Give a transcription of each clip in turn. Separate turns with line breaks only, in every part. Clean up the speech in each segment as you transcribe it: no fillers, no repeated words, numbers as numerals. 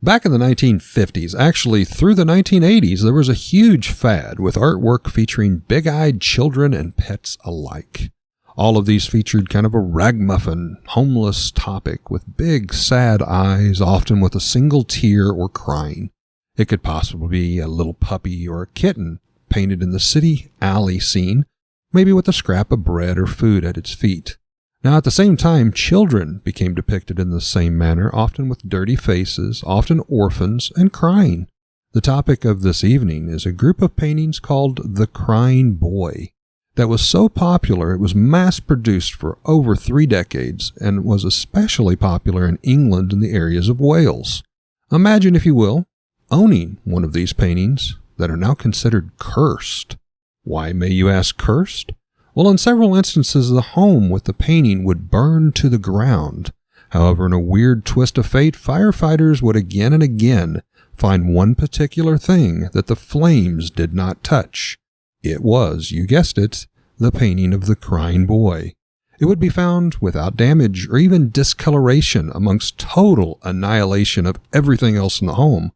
Back in the 1950s, actually through the 1980s, there was a huge fad with artwork featuring big-eyed children and pets alike. All of these featured kind of a ragamuffin, homeless topic with big, sad eyes, often with a single tear or crying. It could possibly be a little puppy or a kitten painted in the city alley scene, maybe with a scrap of bread or food at its feet. Now, at the same time, children became depicted in the same manner, often with dirty faces, often orphans, and crying. The topic of this evening is a group of paintings called The Crying Boy that was so popular it was mass-produced for over 3 decades and was especially popular in England and the areas of Wales. Imagine, if you will, owning one of these paintings that are now considered cursed. Why, may you ask, cursed? Well, in several instances, the home with the painting would burn to the ground. However, in a weird twist of fate, firefighters would again and again find one particular thing that the flames did not touch. It was, you guessed it, the painting of the crying boy. It would be found without damage or even discoloration amongst total annihilation of everything else in the home.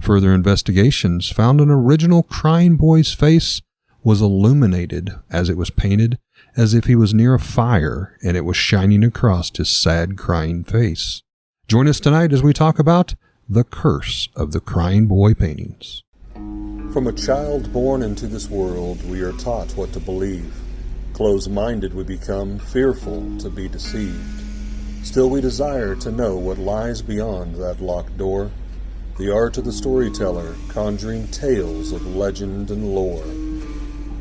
Further investigations found an original crying boy's face was illuminated as it was painted, as if he was near a fire and it was shining across his sad, crying face. Join us tonight as we talk about the curse of the crying boy paintings.
From a child born into this world, we are taught what to believe. Closed-minded we become, fearful to be deceived. Still we desire to know what lies beyond that locked door. The art of the storyteller, conjuring tales of legend and lore.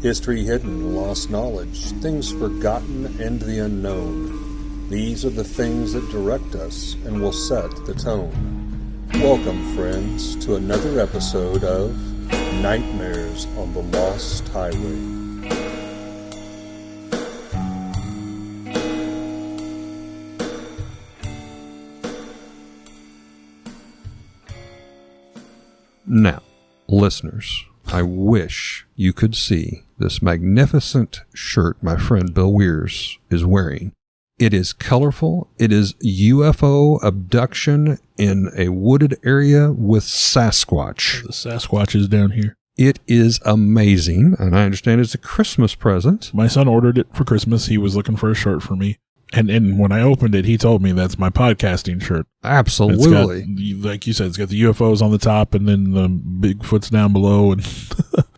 History hidden, lost knowledge, things forgotten and the unknown. These are the things that direct us and will set the tone. Welcome, friends, to another episode of Nightmares on the Lost Highway.
Now, listeners, I wish you could see this magnificent shirt my friend Bill Weirs is wearing. It is colorful. It is UFO abduction in a wooded area with Sasquatch.
The Sasquatch is down here.
It is amazing, and I understand it's a Christmas present.
My son ordered it for Christmas. He was looking for a shirt for me. And when I opened it, he told me that's my podcasting shirt.
Absolutely.
It's got, like you said, it's got the UFOs on the top and then the Bigfoot's down below. And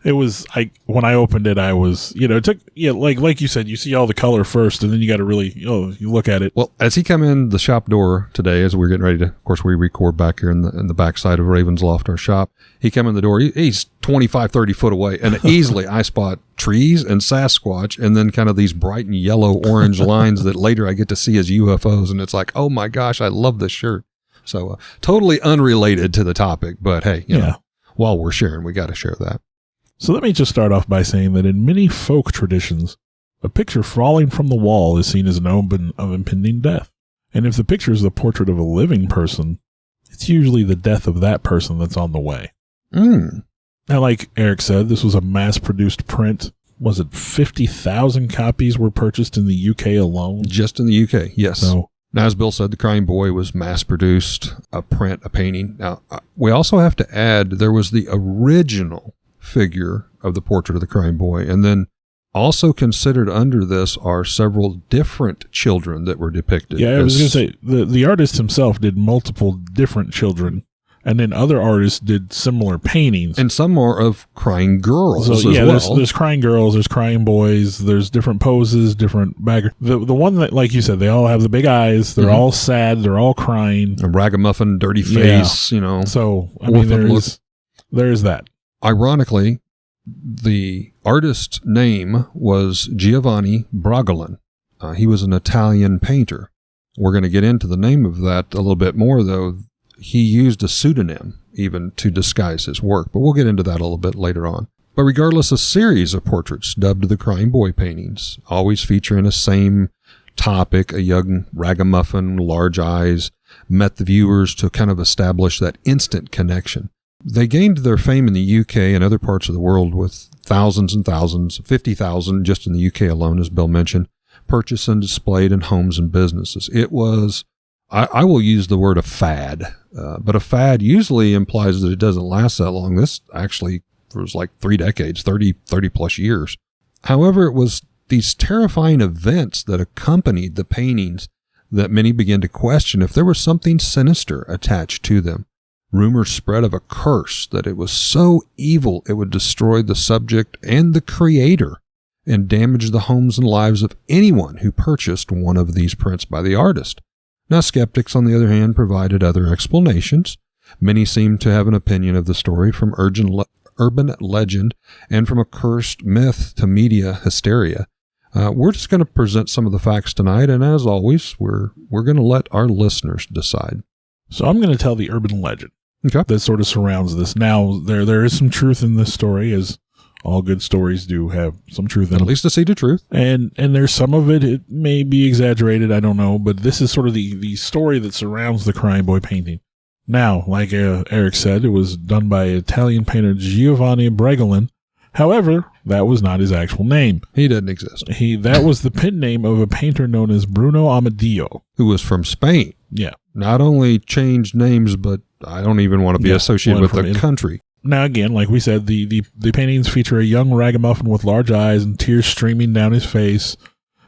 it was, when I opened it, I was, it took, like you said, you see all the color first and then you got to really, you look at it.
Well, as he came in the shop door today, as we were getting ready to, of course, we record back here in the backside of Raven's Loft, our shop. He came in the door. He's 25, 30 foot away. And easily I spot trees and Sasquatch and then kind of these bright and yellow orange lines that later I get to see as UFOs. And it's like, oh my gosh, I love this shirt. So totally unrelated to the topic. But hey, you know, while we're sharing, we got to share that.
So let me just start off by saying that in many folk traditions, a picture falling from the wall is seen as an omen of impending death. And if the picture is the portrait of a living person, it's usually the death of that person that's on the way. Now, like Eric said, this was a mass-produced print. Was it 50,000 copies were purchased in the UK alone?
Just in the UK, yes.
So,
now, as Bill said, The Crying Boy was mass-produced, a print, a painting. Now, we also have to add there was the original figure of the portrait of the Crying Boy, and then also considered under this are several different children that were depicted.
Yeah, I was going to say, the artist himself did multiple different children. And then other artists did similar paintings.
And some more of crying girls
so,
as
yeah,
well.
There's crying girls, there's crying boys, there's different poses, different backgrounds. The one that, like you said, they all have the big eyes, they're all sad, they're all crying.
A ragamuffin, dirty face, you know.
So, I mean, there's that.
Ironically, the artist's name was Giovanni Bragolin. He was an Italian painter. We're going to get into the name of that a little bit more, though. He used a pseudonym even to disguise his work, but we'll get into that a little bit later on. But regardless, a series of portraits dubbed the Crying Boy paintings, always featuring the same topic, a young ragamuffin, large eyes, met the viewers to kind of establish that instant connection. They gained their fame in the UK and other parts of the world with thousands and thousands, 50,000 just in the UK alone, as Bill mentioned, purchased and displayed in homes and businesses. It was I will use the word a fad, but a fad usually implies that it doesn't last that long. This actually was like 3 decades, 30 plus years. However, it was these terrifying events that accompanied the paintings that many began to question if there was something sinister attached to them. Rumors spread of a curse, that it was so evil it would destroy the subject and the creator and damage the homes and lives of anyone who purchased one of these prints by the artist. Now, skeptics, on the other hand, provided other explanations. Many seemed to have an opinion of the story, from urban legend and from a cursed myth to media hysteria. We're just going to present some of the facts tonight, and as always, we're going to let our listeners decide.
So I'm going to tell the urban legend that sort of surrounds this. Now, there is some truth in this story, as all good stories do have some truth in them.
At least a seed of truth.
And there's some of it may be exaggerated, I don't know, but this is sort of the story that surrounds the Crying Boy painting. Now, like Eric said, it was done by Italian painter Giovanni Bregolin. However, that was not his actual name.
He didn't exist.
That was the pen name of a painter known as Bruno Amadeo,
who was from Spain.
Yeah.
Not only changed names, but I don't even want to be associated with the country.
Now, again, like we said, the paintings feature a young ragamuffin with large eyes and tears streaming down his face,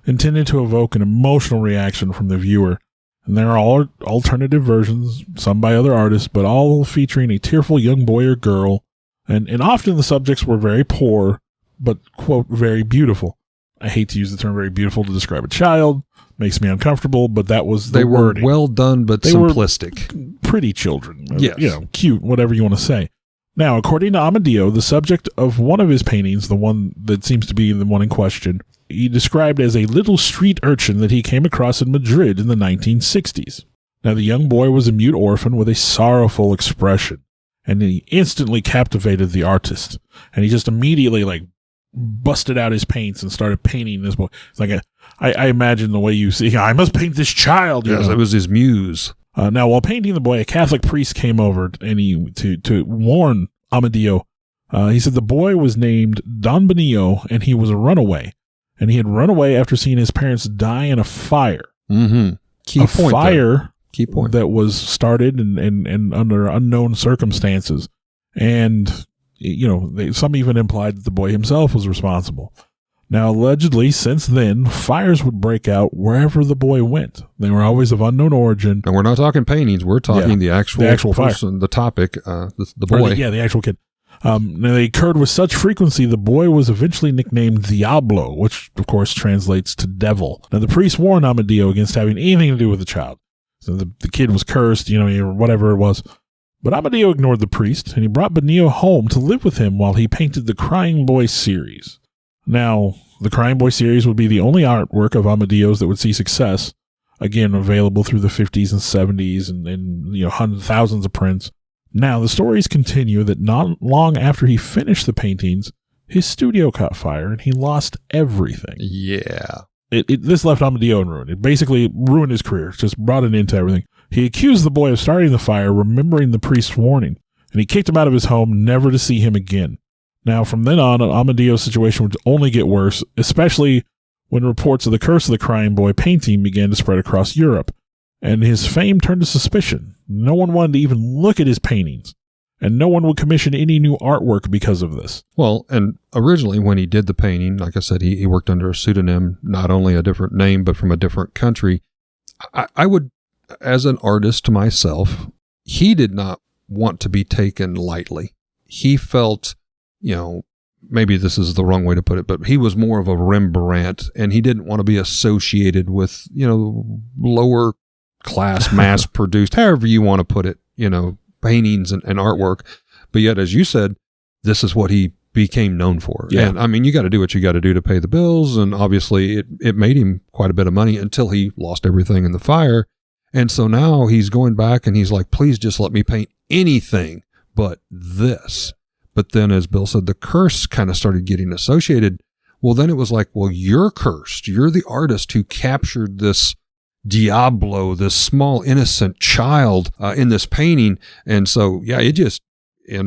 intended to evoke an emotional reaction from the viewer. And there are all alternative versions, some by other artists, but all featuring a tearful young boy or girl. And often the subjects were very poor, but, quote, very beautiful. I hate to use the term very beautiful to describe a child. Makes me uncomfortable, but that was the wording.
They were well done, but simplistic.
Were pretty children.
Yes.
Cute, whatever you want to say. Now, according to Amadeo, the subject of one of his paintings, the one that seems to be the one in question, he described as a little street urchin that he came across in Madrid in the 1960s. Now, the young boy was a mute orphan with a sorrowful expression, and he instantly captivated the artist. And he just immediately, busted out his paints and started painting this boy. It's like I imagine the way you see, I must paint this child.
Yes, it was his muse.
Now, while painting the boy, a Catholic priest came over and to warn Amadeo. He said the boy was named Don Benillo, and he was a runaway. And he had run away after seeing his parents die in a fire.
Mm-hmm. Key point
that was started and under unknown circumstances. And, some even implied that the boy himself was responsible. Now, allegedly, since then, fires would break out wherever the boy went. They were always of unknown origin.
And we're not talking paintings. We're talking the actual person, fire. The topic, the boy.
The actual kid. Now, they occurred with such frequency, the boy was eventually nicknamed Diablo, which, of course, translates to devil. Now, the priest warned Amadeo against having anything to do with the child. So the kid was cursed, or whatever it was. But Amadeo ignored the priest, and he brought Benillo home to live with him while he painted the Crying Boy series. Now, the Crying Boy series would be the only artwork of Amadeo's that would see success, again, available through the 50s and 70s and thousands of prints. Now, the stories continue that not long after he finished the paintings, his studio caught fire and he lost everything.
Yeah.
This left Amadeo in ruin. It basically ruined his career. It just brought an end to everything. He accused the boy of starting the fire, remembering the priest's warning, and he kicked him out of his home, never to see him again. Now, from then on, Amadeo's situation would only get worse, especially when reports of the Curse of the Crying Boy painting began to spread across Europe, and his fame turned to suspicion. No one wanted to even look at his paintings, and no one would commission any new artwork because of this.
Well, and originally when he did the painting, like I said, he worked under a pseudonym, not only a different name, but from a different country. I would, as an artist to myself, he did not want to be taken lightly. He felt, maybe this is the wrong way to put it, but he was more of a Rembrandt, and he didn't want to be associated with, lower class, mass produced, however you want to put it, paintings and artwork. But yet, as you said, this is what he became known for.
Yeah.
And I mean, you got to do what you got to do to pay the bills. And obviously it made him quite a bit of money until he lost everything in the fire. And so now he's going back and he's like, please just let me paint anything but this. But then, as Bill said, the curse kind of started getting associated. Well, then it was like, well, you're cursed. You're the artist who captured this Diablo, this small innocent child in this painting. And so, yeah, it's a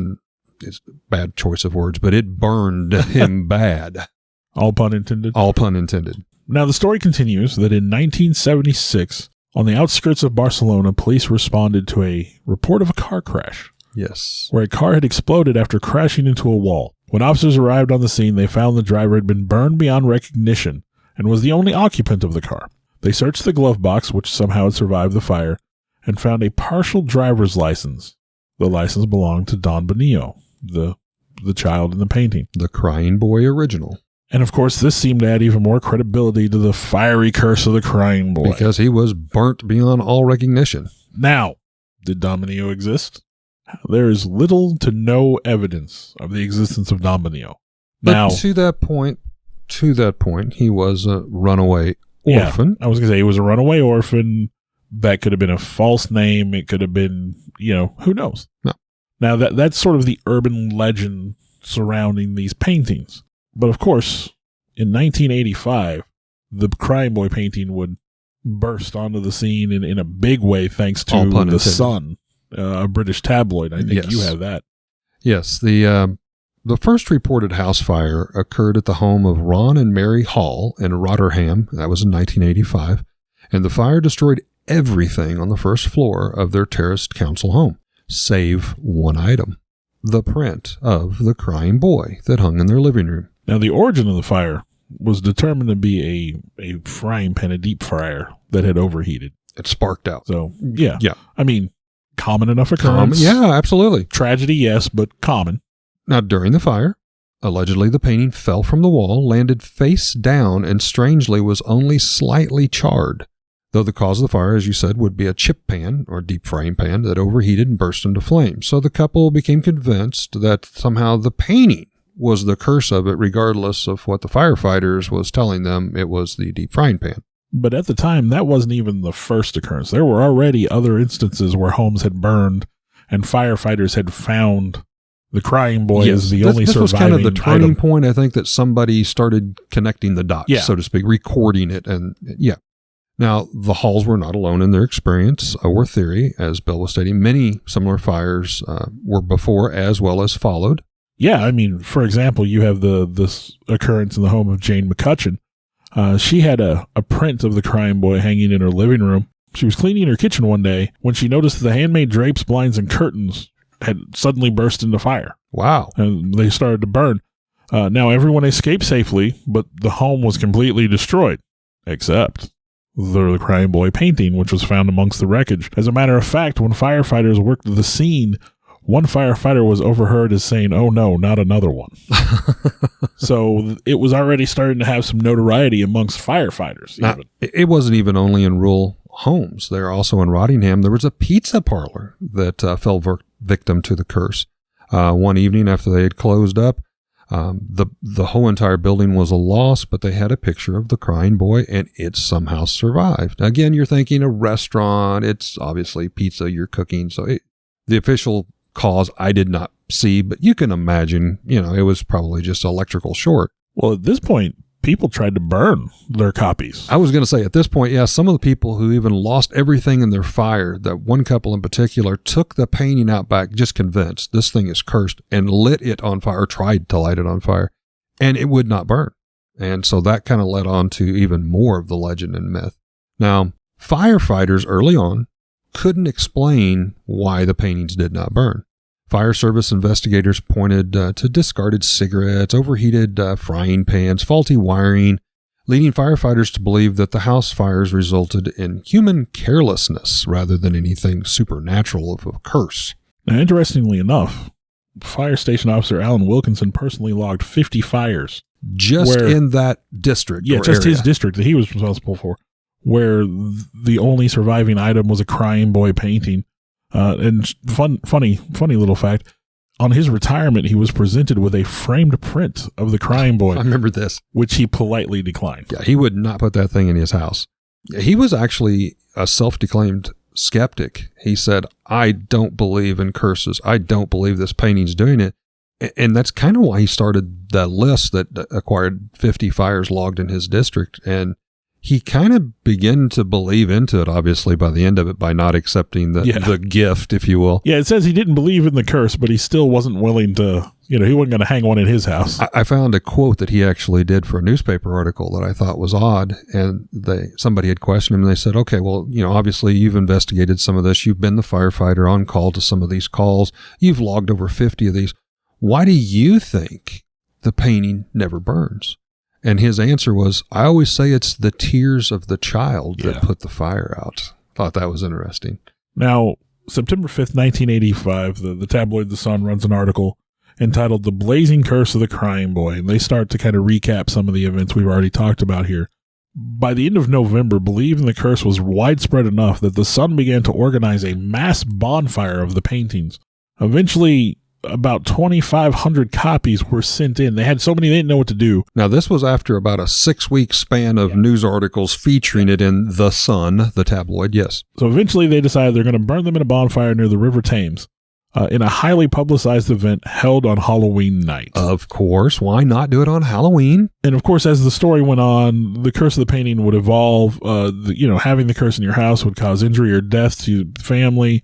bad choice of words, but it burned him bad.
All pun intended.
All pun intended.
Now, the story continues that in 1976, On the outskirts of Barcelona, police responded to a report of a car crash,
Yes.
where a car had exploded after crashing into a wall. When officers arrived on the scene, they found the driver had been burned beyond recognition and was the only occupant of the car. They searched the glove box, which somehow had survived the fire, and found a partial driver's license. The license belonged to Don Bonillo, the child in the painting.
The Crying Boy original.
And of course, this seemed to add even more credibility to the fiery curse of the Crying Boy.
Because he was burnt beyond all recognition.
Now, did Don Bonillo exist? There is little to no evidence of the existence of Don Bonillo.
But
Now,
to that point, he was a runaway orphan.
Yeah, I was going to say he was a runaway orphan. That could have been a false name. It could have been, who knows?
No.
Now, that's sort of the urban legend surrounding these paintings. But of course, in 1985, the Crying Boy painting would burst onto the scene in a big way thanks to The Sun, a British tabloid. I think
Yes.
you have that.
Yes, the first reported house fire occurred at the home of Ron and Mary Hall in Rotherham. That was in 1985, and the fire destroyed everything on the first floor of their terraced council home, save one item: the print of the Crying Boy that hung in their living room.
Now, the origin of the fire was determined to be a frying pan, a deep fryer that had overheated.
It sparked out.
So, yeah.
Yeah.
I mean, common enough occurrence.
Yeah, absolutely.
Tragedy, yes, but common.
Now, during the fire, allegedly the painting fell from the wall, landed face down, and strangely was only slightly charred. Though the cause of the fire, as you said, would be a chip pan or deep frying pan that overheated and burst into flames. So the couple became convinced that somehow the painting was the curse of it, regardless of what the firefighters was telling them it was the deep frying pan.
But at the time, that wasn't even the first occurrence. There were already other instances where homes had burned and firefighters had found the Crying Boy as the only surviving
This was kind of the turning
item.
point. I think that somebody started connecting the dots, so to speak, recording it. And yeah. Now, the Halls were not alone in their experience or theory. As Bill was stating, many similar fires were before as well as followed.
Yeah, I mean, for example, you have this occurrence in the home of Jane McCutcheon. She had a print of the Crying Boy hanging in her living room. She was cleaning her kitchen one day when she noticed that the handmade drapes, blinds, and curtains had suddenly burst into fire.
Wow.
And they started to burn. Now, everyone escaped safely, but the home was completely destroyed, except the Crying Boy painting, which was found amongst the wreckage. As a matter of fact, when firefighters worked the scene, one firefighter was overheard as saying, "Oh no, not another one." So it was already starting to have some notoriety amongst firefighters.
Now, it wasn't even only in rural homes. There also in Rottingham, there was a pizza parlor that fell victim to the curse. One evening after they had closed up, the whole entire building was a loss, but they had a picture of the Crying Boy, and it somehow survived. Again, you're thinking a restaurant. It's obviously pizza you're cooking. So the official cause I did not see, but you can imagine, it was probably just electrical short.
Well, at this point, people tried to burn their copies.
I was going to say at this point, some of the people who even lost everything in their fire, that one couple in particular, took the painting out back, just convinced this thing is cursed, and lit it on fire, or tried to light it on fire, and it would not burn. And so that kind of led on to even more of the legend and myth. Now, firefighters early on couldn't explain why the paintings did not burn. Fire service investigators pointed to discarded cigarettes, overheated frying pans, faulty wiring, leading firefighters to believe that the house fires resulted in human carelessness rather than anything supernatural of a curse.
Now, interestingly enough, Fire Station Officer Alan Wilkinson personally logged 50 fires.
Just in that district.
Yeah, just
area.
his district that he was responsible for, where the only surviving item was a Crying Boy painting. And funny little fact, on his retirement, he was presented with a framed print of the Crying Boy.
I remember this.
Which he politely declined.
Yeah, he would not put that thing in his house. He was actually a self-declaimed skeptic. He said, "I don't believe in curses. I don't believe this painting's doing it." And that's kind of why he started the list that acquired 50 fires logged in his district. And he kind of began to believe into it, obviously, by the end of it, by not accepting the gift, if you will.
Yeah, it says he didn't believe in the curse, but he still wasn't willing to, he wasn't going to hang one in his house.
I found a quote that he actually did for a newspaper article that I thought was odd, and somebody had questioned him, and they said, okay, well, obviously you've investigated some of this. You've been the firefighter on call to some of these calls. You've logged over 50 of these. Why do you think the painting never burns? And his answer was, I always say it's the tears of the child that put the fire out. Thought that was interesting.
Now, September 5th, 1985, the tabloid The Sun runs an article entitled The Blazing Curse of the Crying Boy. And they start to kind of recap some of the events we've already talked about here. By the end of November, believing the curse was widespread enough that The Sun began to organize a mass bonfire of the paintings. Eventually, about 2,500 copies were sent in. They had so many, they didn't know what to do.
Now, this was after about a 6-week span of news articles featuring it in The Sun, the tabloid, yes.
So eventually they decided they're going to burn them in a bonfire near the River Thames in a highly publicized event held on Halloween night.
Of course. Why not do it on Halloween?
And of course, as the story went on, the curse of the painting would evolve. Having the curse in your house would cause injury or death to the family.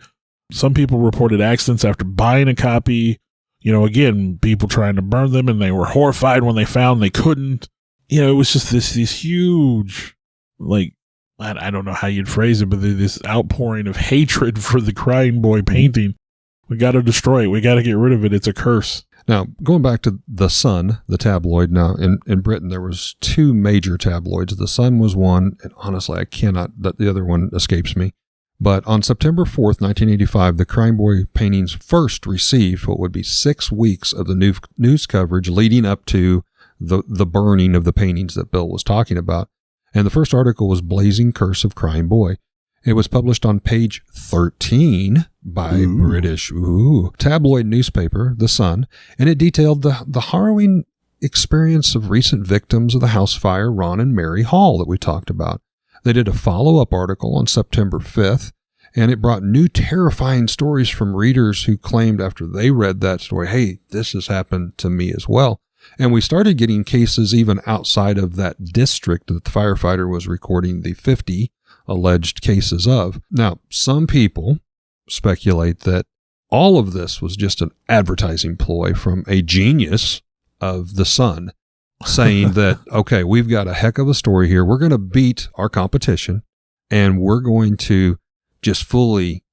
Some people reported accidents after buying a copy. Again, people trying to burn them, and they were horrified when they found they couldn't. It was just this huge, I don't know how you'd phrase it, but this outpouring of hatred for the Crying Boy painting. We got to destroy it. We got to get rid of it. It's a curse.
Now, going back to The Sun, the tabloid, now in Britain, there was 2 major tabloids. The Sun was one, and honestly, the other one escapes me. But on September 4th, 1985, the Crying Boy paintings first received what would be 6 weeks of the news coverage leading up to the burning of the paintings that Bill was talking about. And the first article was Blazing Curse of Crying Boy. It was published on page 13 by British tabloid newspaper, The Sun, and it detailed the harrowing experience of recent victims of the house fire, Ron and Mary Hall, that we talked about. They did a follow-up article on September 5th, and it brought new terrifying stories from readers who claimed after they read that story, hey, this has happened to me as well. And we started getting cases even outside of that district that the firefighter was recording the 50 alleged cases of. Now, some people speculate that all of this was just an advertising ploy from a genius of The Sun, saying that, okay, we've got a heck of a story here. We're going to beat our competition, and we're going to just fully,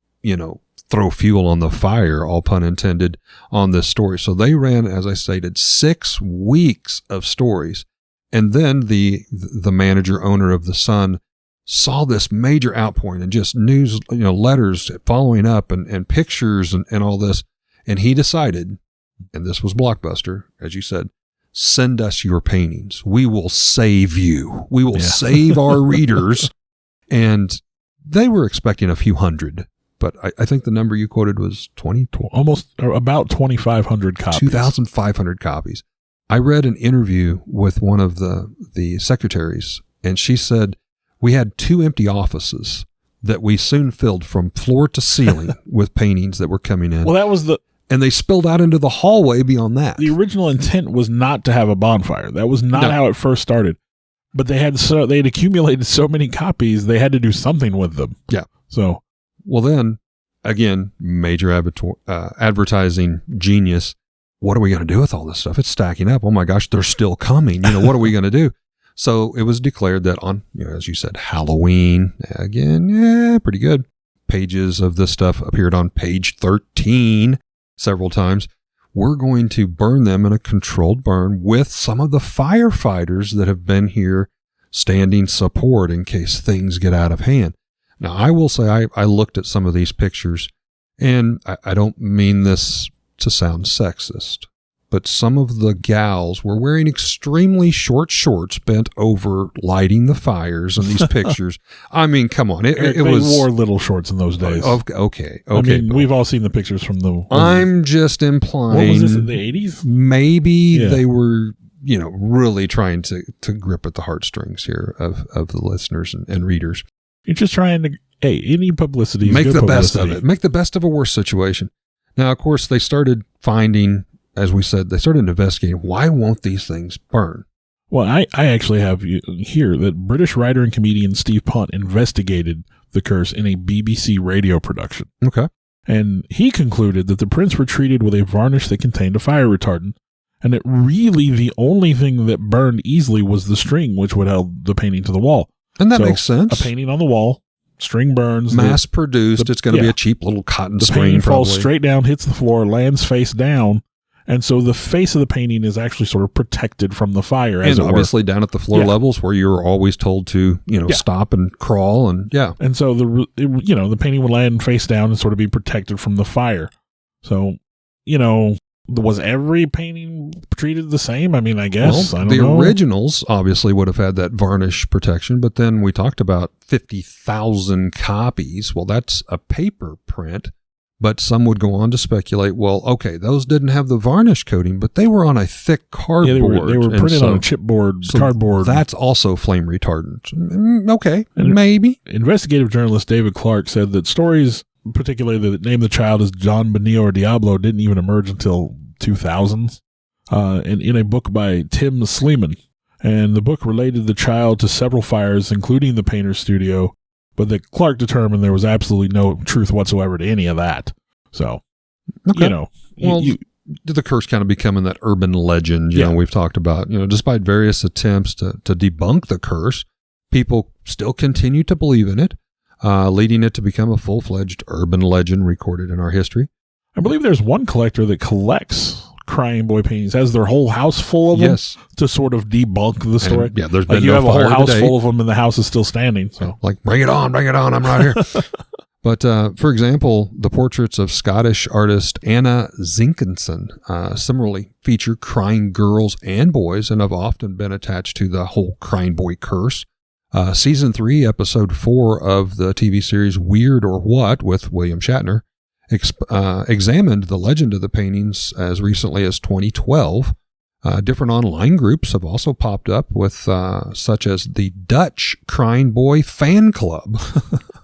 throw fuel on the fire, all pun intended, on this story. So they ran, as I stated, 6 weeks of stories. And then the manager, owner of The Sun, saw this major outpouring and just news, letters following up and pictures and all this. And he decided, and this was Blockbuster, as you said, send us your paintings. We will save you. We will save our readers. And they were expecting a few hundred, but I think the number you quoted was 20,
almost about 2,500 copies.
2,500 copies. I read an interview with one of the secretaries, and she said, we had 2 empty offices that we soon filled from floor to ceiling with paintings that were coming in.
Well, that was
and they spilled out into the hallway beyond that.
The original intent was not to have a bonfire. That was not how it first started. But they had accumulated so many copies, they had to do something with them.
Yeah.
So,
well, then again, major advertising genius. What are we going to do with all this stuff? It's stacking up. Oh my gosh, they're still coming. What are we going to do? So it was declared that on, as you said, Halloween, again, pretty good. Pages of this stuff appeared on page 13 several times. We're going to burn them in a controlled burn with some of the firefighters that have been here standing support in case things get out of hand. Now, I will say I looked at some of these pictures, and I don't mean this to sound sexist, but some of the gals were wearing extremely short shorts bent over lighting the fires in these pictures. I mean, come on. They
wore little shorts in those days.
Okay.
I mean, we've all seen the pictures from the...
I'm just implying...
What was this, in the 80s?
Maybe they were, really trying to grip at the heartstrings here of the listeners and readers.
You're just trying to... Hey, any publicity is
Make
good
the
publicity.
best of it. Make the best of a worse situation. Now, of course, they started finding... As we said, they started investigating, why won't these things burn?
Well, I actually have here that British writer and comedian Steve Punt investigated the curse in a BBC radio production.
Okay.
And he concluded that the prints were treated with a varnish that contained a fire retardant, and that really the only thing that burned easily was the string, which would hold the painting to the wall.
And that makes sense.
A painting on the wall, string burns.
Mass produced. It's going to be a cheap little cotton
the
string.
Painting falls straight down, hits the floor, lands face down. And so the face of the painting is actually sort of protected from the fire.
And obviously down at the floor levels where you're always told to, stop and crawl and And
so the painting would land face down and sort of be protected from the fire. So, was every painting treated the same? I mean, I guess.
Well,
I don't know.
The originals obviously would have had that varnish protection, but then we talked about 50,000 copies. Well, that's a paper print. But some would go on to speculate, well, okay, those didn't have the varnish coating, but they were on a thick cardboard.
Yeah, they were printed on a chipboard, cardboard.
That's also flame retardant. Okay, maybe.
Investigative journalist David Clark said that stories, particularly that named the child as John Benio or Diablo, didn't even emerge until 2000s in a book by Tim Sleeman. And the book related the child to several fires, including the painter's studio, but that Clark determined there was absolutely no truth whatsoever to any of that. So,
did the curse kind of becoming that urban legend, you know, we've talked about, despite various attempts to debunk the curse, people still continue to believe in it, leading it to become a full-fledged urban legend recorded in our history.
I believe there's one collector that collects Crying Boy paintings, has their whole house full of them to sort of debunk the story.
And, there's been
you
no
have a whole house
today.
full of them and the house is still standing. So,
bring it on, I'm right here. But for example, the portraits of Scottish artist Anna Zinkinson similarly feature crying girls and boys and have often been attached to the whole Crying Boy curse. Season 3, episode 4 of the TV series Weird or What with William Shatner examined the legend of the paintings as recently as 2012. Different online groups have also popped up with such as the Dutch Crying Boy Fan Club,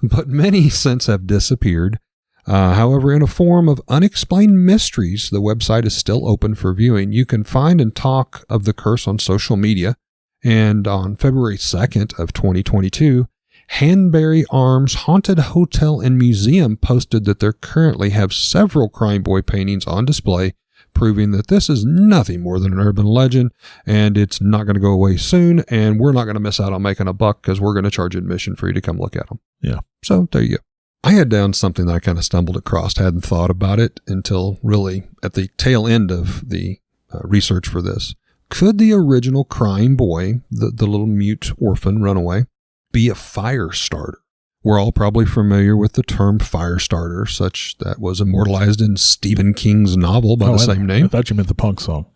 but many since have disappeared. However, in a form of unexplained mysteries, the website is still open for viewing. You can find and talk of the curse on social media, and on February 2nd of 2022, Hanbury Arms Haunted Hotel and Museum posted that they currently have several Crying Boy paintings on display, proving that this is nothing more than an urban legend, and it's not going to go away soon, and we're not going to miss out on making a buck because we're going to charge admission for you to come look at them.
Yeah.
So there you go. I had down something that I kind of stumbled across, hadn't thought about it until really at the tail end of the research for this. Could the original Crying Boy, the little mute orphan runaway, be a fire starter? We're all probably familiar with the term fire starter, such that was immortalized in Stephen King's novel by the same name.
I thought you meant the punk song.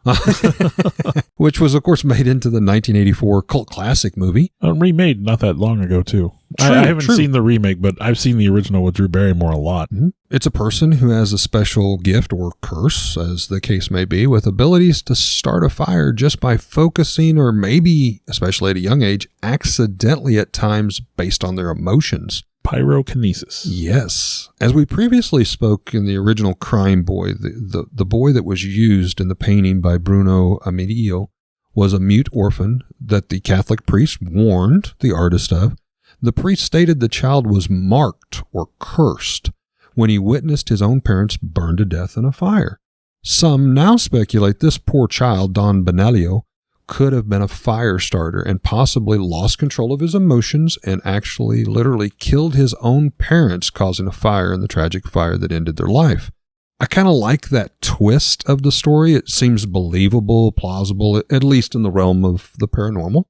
Which was, of course, made into the 1984 cult classic movie.
Remade not that long ago, too. I haven't seen the remake, but I've seen the original with Drew Barrymore a lot.
Mm-hmm. It's a person who has a special gift or curse, as the case may be, with abilities to start a fire just by focusing or maybe, especially at a young age, accidentally at times based on their emotions.
Pyrokinesis.
Yes. As we previously spoke in the original Crying Boy, the boy that was used in the painting by Bruno Amidio was a mute orphan that the Catholic priest warned the artist of. The priest stated the child was marked or cursed when he witnessed his own parents burned to death in a fire. Some now speculate this poor child, Don Benelio, could have been a fire starter and possibly lost control of his emotions and actually literally killed his own parents, causing a fire in the tragic fire that ended their life. I kind of like that twist of the story. It seems believable, plausible, at least in the realm of the paranormal.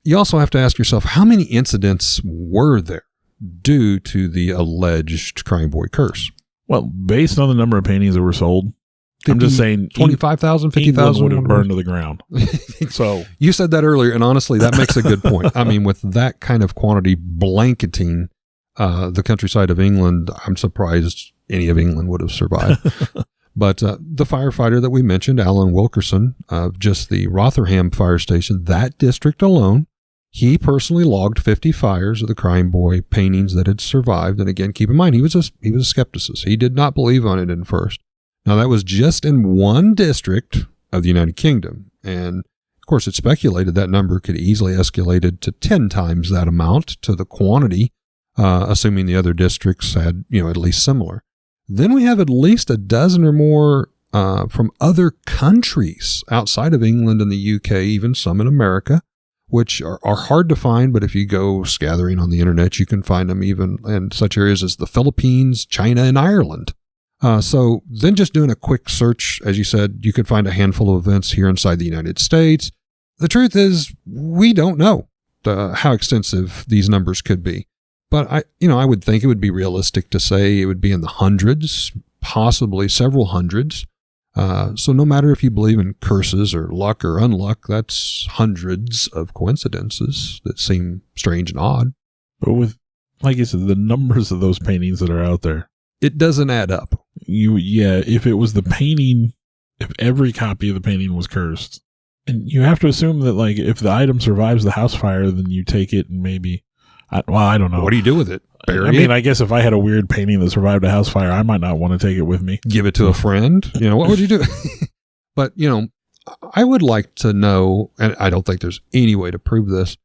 You also have to ask yourself, how many incidents were there due to the alleged Crying Boy curse?
Well, based on the number of paintings that were sold, I'm just saying
25,000, 50,000
would have burned to the ground. So
you said that earlier, and honestly, that makes a good point. I mean, with that kind of quantity blanketing the countryside of England, I'm surprised any of England would have survived. But the firefighter that we mentioned, Alan Wilkerson, of just the Rotherham fire station, that district alone, he personally logged 50 fires of the Crying Boy paintings that had survived. And again, keep in mind, he was a skepticist. He did not believe on it at first. Now, that was just in one district of the United Kingdom. And, of course, it's speculated that number could easily escalated to 10 times that amount to the quantity, assuming the other districts had, at least similar. Then we have at least a dozen or more from other countries outside of England and the UK, even some in America, which are hard to find, but if you go scattering on the internet, you can find them even in such areas as the Philippines, China, and Ireland. So then just doing a quick search, as you said, you could find a handful of events here inside the United States. The truth is, we don't know how extensive these numbers could be. But I would think it would be realistic to say it would be in the hundreds, possibly several hundreds. So no matter if you believe in curses or luck or unluck, that's hundreds of coincidences that seem strange and odd.
But with, like you said, the numbers of those paintings that are out there,
it doesn't add up.
If it was the painting, if every copy of the painting was cursed, and you have to assume that, like, if the item survives the house fire, then you take it and maybe, I don't know.
What do you do with it?
Bury it? I guess if I had a weird painting that survived a house fire, I might not want to take it with me.
Give it to a friend. What would you do? But, I would like to know, and I don't think there's any way to prove this,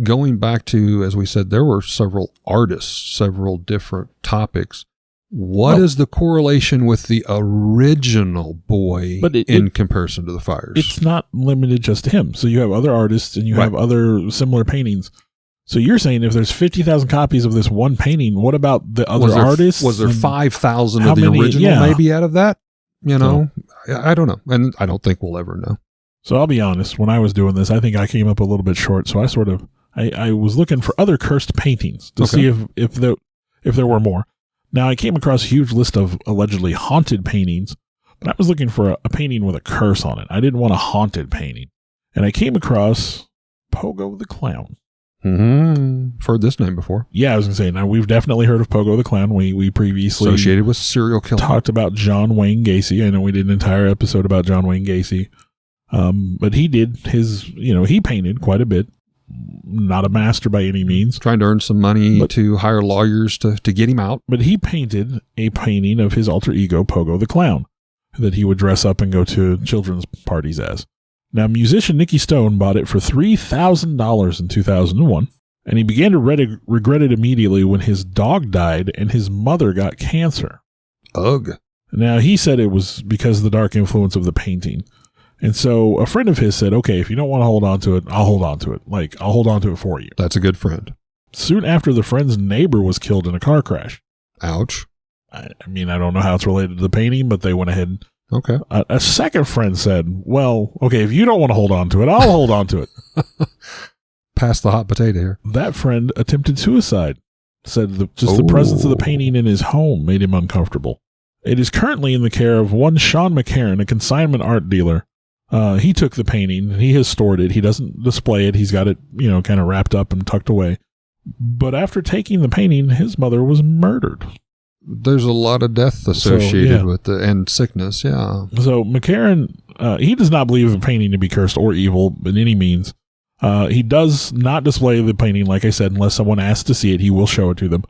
going back to, as we said, there were several artists, several different topics. What is the correlation with the original boy in comparison to the fires?
It's not limited just to him. So you have other artists and you have other similar paintings. So you're saying if there's 50,000 copies of this one painting, what about the other artists?
Was there 5,000 of the original maybe out of that? I don't know. And I don't think we'll ever know.
So I'll be honest, when I was doing this, I think I came up a little bit short. So I was looking for other cursed paintings to see if there were more. Now, I came across a huge list of allegedly haunted paintings, but I was looking for a painting with a curse on it. I didn't want a haunted painting. And I came across Pogo the Clown.
Mm-hmm. I've heard this name before.
Yeah, I was going to say, now we've definitely heard of Pogo the Clown. We previously
associated with serial killer.
Talked about John Wayne Gacy. I know we did an entire episode about John Wayne Gacy. But he did he painted quite a bit. Not a master by any means.
Trying to earn some money to hire lawyers to get him out.
But he painted a painting of his alter ego, Pogo the Clown, that he would dress up and go to children's parties as. Now, musician Nicky Stone bought it for $3,000 in 2001, and he began to regret it immediately when his dog died and his mother got cancer.
Ugh.
Now, he said it was because of the dark influence of the painting. And so a friend of his said, okay, if you don't want to hold on to it, I'll hold on to it. Like, I'll hold on to it for you.
That's a good friend.
Soon after, the friend's neighbor was killed in a car crash.
Ouch.
I don't know how it's related to the painting, but they went ahead.
Okay.
A second friend said, well, okay, if you don't want to hold on to it, I'll hold on to it.
Pass the hot potato here.
That friend attempted suicide. Said the presence of the painting in his home made him uncomfortable. It is currently in the care of one Sean McCarran, a consignment art dealer. He took the painting and he has stored it. He doesn't display it. He's got it, kind of wrapped up and tucked away. But after taking the painting, his mother was murdered.
There's a lot of death associated with it and sickness, yeah.
So McCarran, he does not believe the painting to be cursed or evil in any means. He does not display the painting, like I said, unless someone asks to see it. He will show it to them.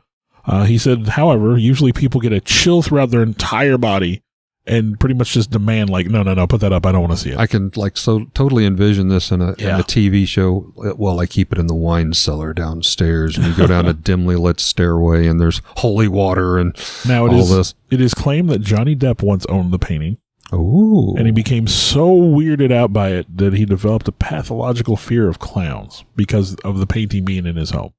He said, however, usually people get a chill throughout their entire body and pretty much just demand, like, no, put that up. I don't want to see it.
I can so totally envision this in a TV show. Well, I keep it in the wine cellar downstairs, and you go down a dimly lit stairway, and there's holy water and this.
It is claimed that Johnny Depp once owned the painting.
Oh,
and he became so weirded out by it that he developed a pathological fear of clowns because of the painting being in his home.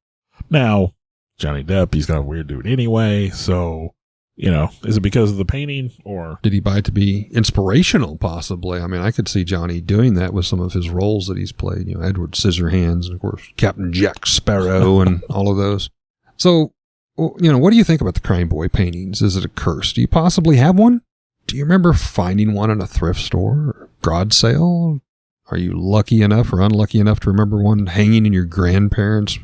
Now, Johnny Depp, he's got a weird dude anyway, so... is it because of the painting or...
Did he buy it to be inspirational, possibly? I mean, I could see Johnny doing that with some of his roles that he's played. Edward Scissorhands and, of course, Captain Jack Sparrow and all of those. So, what do you think about the Crime Boy paintings? Is it a curse? Do you possibly have one? Do you remember finding one in a thrift store or garage sale? Are you lucky enough or unlucky enough to remember one hanging in your grandparents'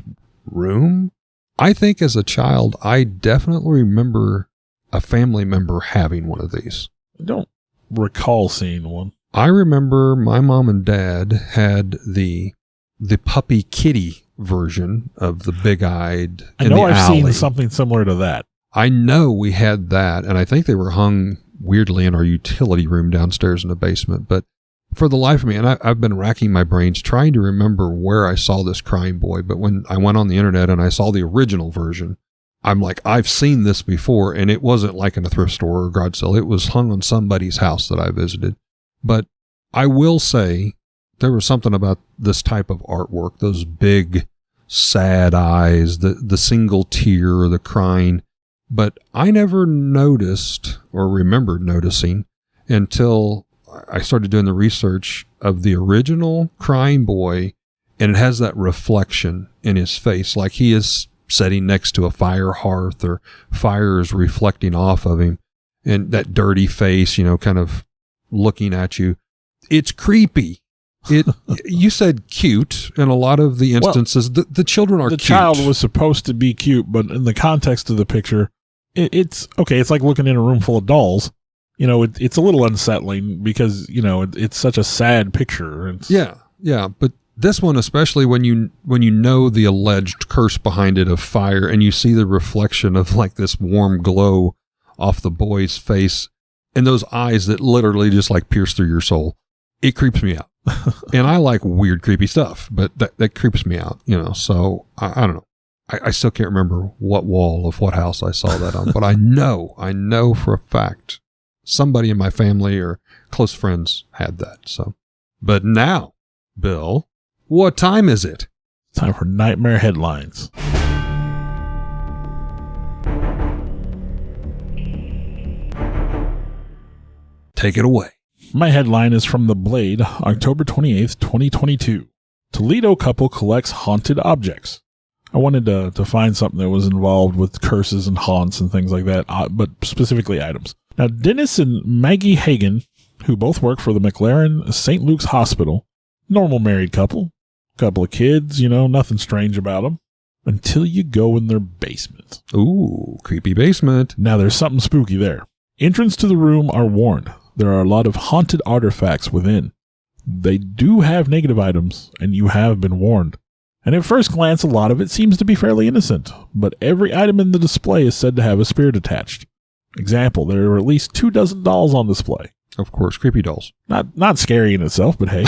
room? I think as a child, I definitely remember a family member having one of these.
I don't recall seeing one.
I remember my mom and dad had the puppy kitty version of the big-eyed
I know I've seen something similar to that.
I know we had that, and I think they were hung weirdly in our utility room downstairs in the basement. But for the life of me, and I've been racking my brains trying to remember where I saw this Crying Boy, but when I went on the internet and I saw the original version, I'm like, I've seen this before, and it wasn't like in a thrift store or garage sale. It was hung on somebody's house that I visited. But I will say there was something about this type of artwork, those big, sad eyes, the single tear, the crying. But I never noticed or remembered noticing until I started doing the research of the original Crying Boy, and it has that reflection in his face, like he is sitting next to a fire hearth or fire is reflecting off of him, and that dirty face, kind of looking at you. It's creepy. You said cute in a lot of the instances. The children are cute.
The child was supposed to be cute, but in the context of the picture, it's okay. It's like looking in a room full of dolls. It's a little unsettling because, it's such a sad picture.
Yeah. But this one, especially when you know the alleged curse behind it of fire, and you see the reflection of like this warm glow off the boy's face and those eyes that literally just like pierce through your soul, it creeps me out. And I like weird, creepy stuff, but that creeps me out, so I don't know. I still can't remember what wall of what house I saw that on, but I know for a fact somebody in my family or close friends had that. So, but now, Bill, what time is it?
Time for Nightmare Headlines.
Take it away.
My headline is from The Blade, October 28th, 2022. Toledo couple collects haunted objects. I wanted to find something that was involved with curses and haunts and things like that, but specifically items. Now, Dennis and Maggie Hagen, who both work for the McLaren St. Luke's Hospital, normal married couple of kids, nothing strange about them, until you go in their basement.
Ooh, creepy basement.
Now, there's something spooky there. Entrants to the room are warned. There are a lot of haunted artifacts within. They do have negative items, and you have been warned. And at first glance, a lot of it seems to be fairly innocent, but every item in the display is said to have a spirit attached. Example, there are at least 24 dolls on display.
Of course, creepy dolls.
Not scary in itself, but hey.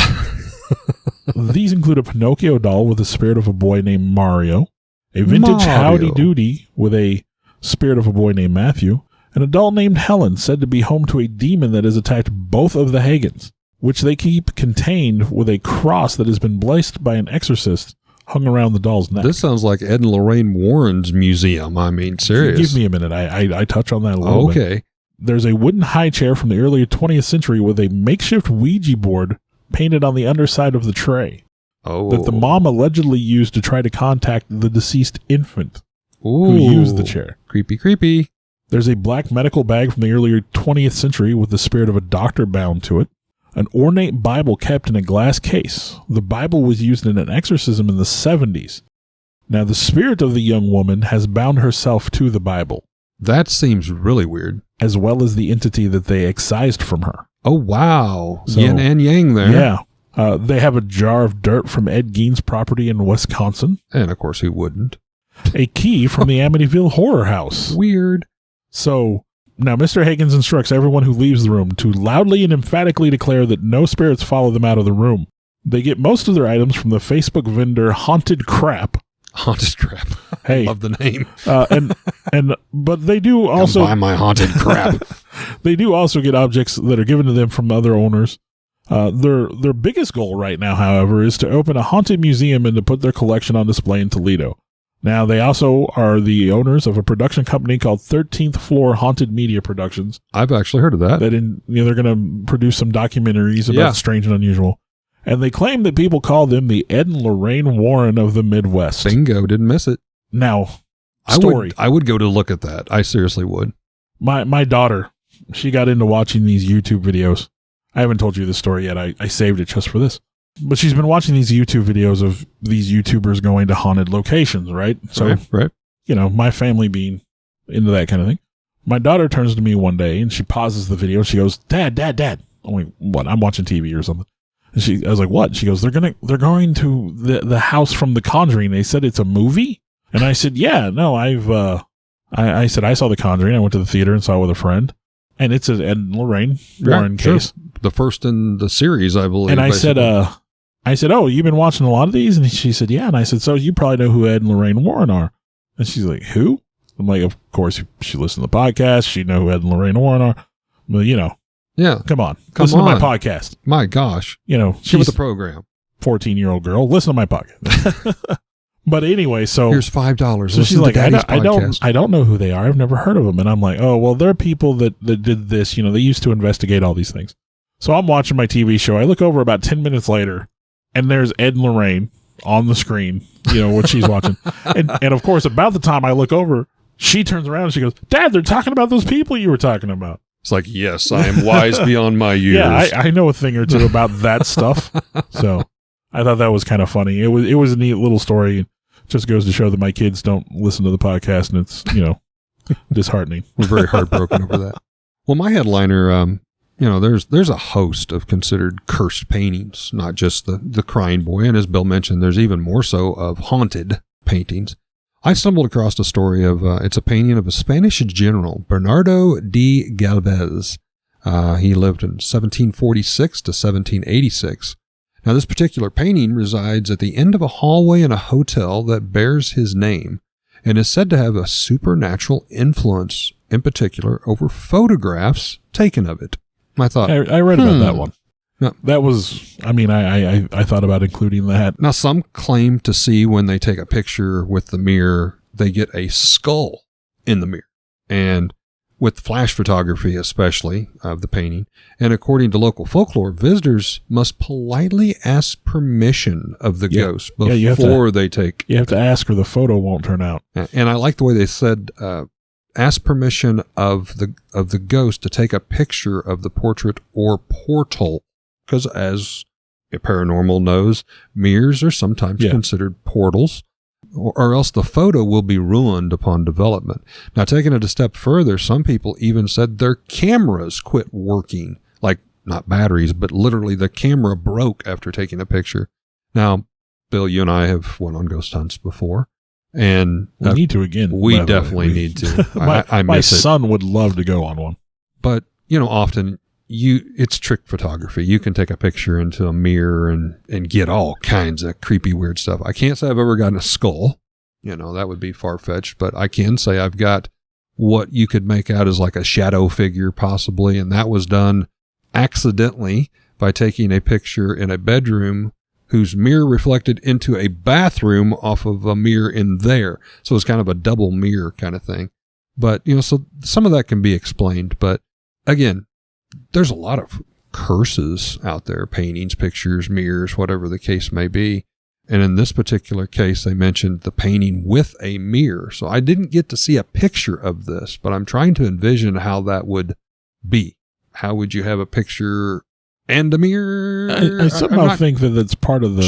These include a Pinocchio doll with the spirit of a boy named Mario, a vintage Howdy Doody with a spirit of a boy named Matthew, and a doll named Helen said to be home to a demon that has attacked both of the Hagens, which they keep contained with a cross that has been blessed by an exorcist hung around the doll's neck.
This sounds like Ed and Lorraine Warren's museum. I mean, serious.
Give me a minute. I touch on that a little bit.
Okay.
There's a wooden high chair from the early 20th century with a makeshift Ouija board painted on the underside of the tray that the mom allegedly used to try to contact the deceased infant who used the chair.
Creepy, creepy.
There's a black medical bag from the earlier 20th century with the spirit of a doctor bound to it. An ornate Bible kept in a glass case. The Bible was used in an exorcism in the 70s. Now, the spirit of the young woman has bound herself to the Bible.
That seems really weird.
As well as the entity that they excised from her.
Oh, wow.
So,
yin and yang there.
Yeah. They have a jar of dirt from Ed Gein's property in Wisconsin.
And, of course, who wouldn't?
A key from the Amityville Horror House.
Weird.
So, now Mr. Hagens instructs everyone who leaves the room to loudly and emphatically declare that no spirits follow them out of the room. They get most of their items from the Facebook vendor Haunted Crap.
Haunted Crap.
Hey.
Love the name.
But they do also
buy my haunted crap.
They do also get objects that are given to them from other owners. Their biggest goal right now, however, is to open a haunted museum and to put their collection on display in Toledo. Now, they also are the owners of a production company called 13th Floor Haunted Media Productions.
I've actually heard of that.
They're going to produce some documentaries about strange and unusual. And they claim that people call them the Ed and Lorraine Warren of the Midwest.
Bingo, didn't miss it.
Now, story.
I would go to look at that. I seriously would.
My daughter, she got into watching these YouTube videos. I haven't told you this story yet. I saved it just for this. But she's been watching these YouTube videos of these YouTubers going to haunted locations, right? So,
right.
My family being into that kind of thing. My daughter turns to me one day and she pauses the video. She goes, Dad. I'm like, what? I'm watching TV or something. And I was like, what? She goes, they're going to the house from The Conjuring. They said it's a movie. And I said, yeah, no, I said, I saw The Conjuring. I went to the theater and saw it with a friend. And it's an Ed and Lorraine Warren case.
the first in the series, I believe.
And I said, oh, you've been watching a lot of these? And she said, yeah. And I said, so you probably know who Ed and Lorraine Warren are. And she's like, who? I'm like, of course, she listened to the podcast. She know who Ed and Lorraine Warren are. Well,
yeah,
come on. Listen to my podcast.
My gosh.
She's
with the program.
14-year-old girl. Listen to my podcast. But anyway, so
here's $5.
So she's like, I don't know who they are. I've never heard of them. And I'm like, oh, well, they're people that did this. They used to investigate all these things. So I'm watching my TV show. I look over about 10 minutes later, and there's Ed and Lorraine on the screen, what she's watching. And of course, about the time I look over, she turns around and she goes, Dad, they're talking about those people you were talking about.
It's like, yes, I am wise beyond my years.
Yeah, I know a thing or two about that stuff. So I thought that was kind of funny. It was a neat little story. It just goes to show that my kids don't listen to the podcast, and it's, disheartening.
We're very heartbroken over that. Well, my headliner, there's a host of considered cursed paintings, not just the Crying Boy. And as Bill mentioned, there's even more so of haunted paintings. I stumbled across a story of, it's a painting of a Spanish general, Bernardo de Galvez. He lived in 1746 to 1786. Now, this particular painting resides at the end of a hallway in a hotel that bears his name and is said to have a supernatural influence, in particular, over photographs taken of it. I thought,
I read about that one.
No.
That was, I thought about including that.
Now, some claim to see when they take a picture with the mirror, they get a skull in the mirror. And with flash photography, especially of the painting, and according to local folklore, visitors must politely ask permission of the ghost before they take.
You have to ask, or the photo won't turn out.
And I like the way they said, ask permission of the ghost to take a picture of the portrait or portal. Because as a paranormal knows, mirrors are sometimes considered portals, or else the photo will be ruined upon development. Now, taking it a step further, some people even said their cameras quit working, like not batteries, but literally the camera broke after taking a picture. Now, Bill, you and I have went on ghost hunts before, and
we need to again.
We definitely need to. I miss
my son would love to go on one,
but often. It's trick photography. You can take a picture into a mirror and get all kinds of creepy, weird stuff. I can't say I've ever gotten a skull. That would be far-fetched, but I can say I've got what you could make out as like a shadow figure possibly. And that was done accidentally by taking a picture in a bedroom whose mirror reflected into a bathroom off of a mirror in there. So it's kind of a double mirror kind of thing. But, so some of that can be explained. But again, there's a lot of curses out there, paintings, pictures, mirrors, whatever the case may be. And in this particular case, they mentioned the painting with a mirror. So I didn't get to see a picture of this, but I'm trying to envision how that would be. How would you have a picture and a mirror?
I somehow think that that's part of the,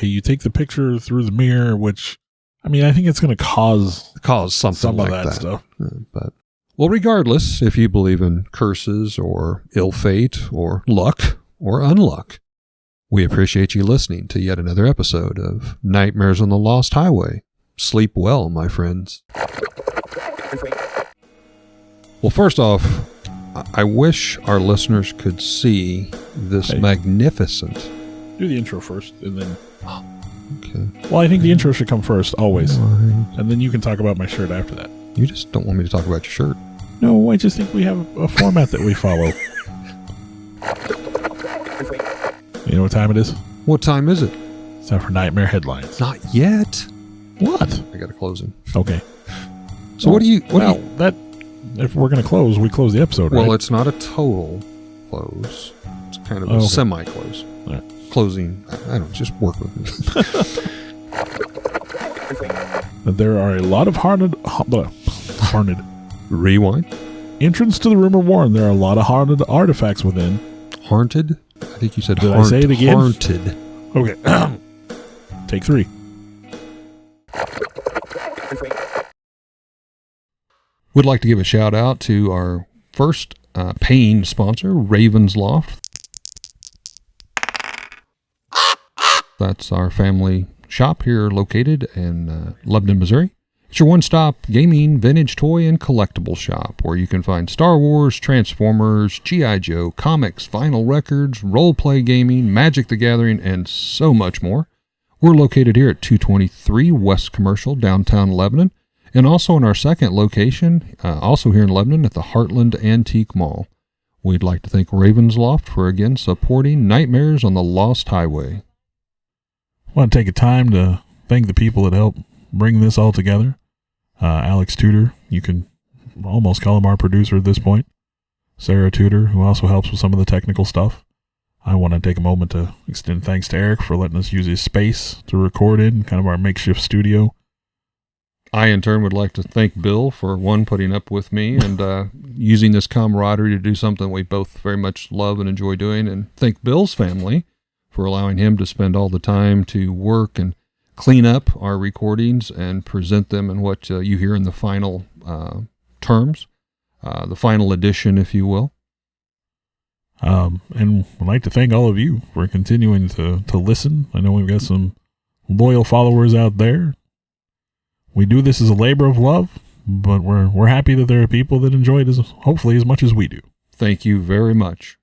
you take the picture through the mirror, which, I think it's going to cause
something
some
like
of that stuff.
Well, regardless, if you believe in curses or ill fate or luck or unluck, we appreciate you listening to yet another episode of Nightmares on the Lost Highway. Sleep well, my friends. Well, first off, I wish our listeners could see this magnificent...
Do the intro first, and then...
Okay.
Well, I think the intro should come first, always. Right. And then you can talk about my shirt after that.
You just don't want me to talk about your shirt.
No, I just think we have a format that we follow. You know what time it is?
What time is it?
It's time for Nightmare Headlines.
Not yet.
What?
I got to close him.
Okay.
So what do you...
if we're going to close, we close the episode, right?
Well, it's not a total close. It's kind of a semi-close.
All right.
Closing. I don't just work with me.
There are a lot of haunted...
Rewind.
Entrance to the room are warned. There are a lot of haunted artifacts within.
Haunted? I think you said
Did I say it again?
Haunted.
Okay. Take 3.
Would like to give a shout out to our first paying sponsor, Raven's Loft. That's our family shop here located in Lebanon, Missouri. It's your one-stop gaming, vintage toy, and collectible shop where you can find Star Wars, Transformers, G.I. Joe, comics, vinyl records, role-play gaming, Magic the Gathering, and so much more. We're located here at 223 West Commercial, downtown Lebanon, and also in our second location, also here in Lebanon at the Heartland Antique Mall. We'd like to thank Ravensloft for again supporting Nightmares on the Lost Highway.
I want to take a time to thank the people that helped bring this all together. Alex Tudor, you can almost call him our producer at this point. Sarah Tudor, who also helps with some of the technical stuff. I want to take a moment to extend thanks to Eric for letting us use his space to record in, kind of our makeshift studio.
I, in turn, would like to thank Bill for, one, putting up with me and using this camaraderie to do something we both very much love and enjoy doing, and thank Bill's family for allowing him to spend all the time to work and clean up our recordings and present them in what you hear in the final terms, the final edition, if you will.
And I'd like to thank all of you for continuing to listen. I know we've got some loyal followers out there. We do this as a labor of love, but we're happy that there are people that enjoy it hopefully as much as we do.
Thank you very much.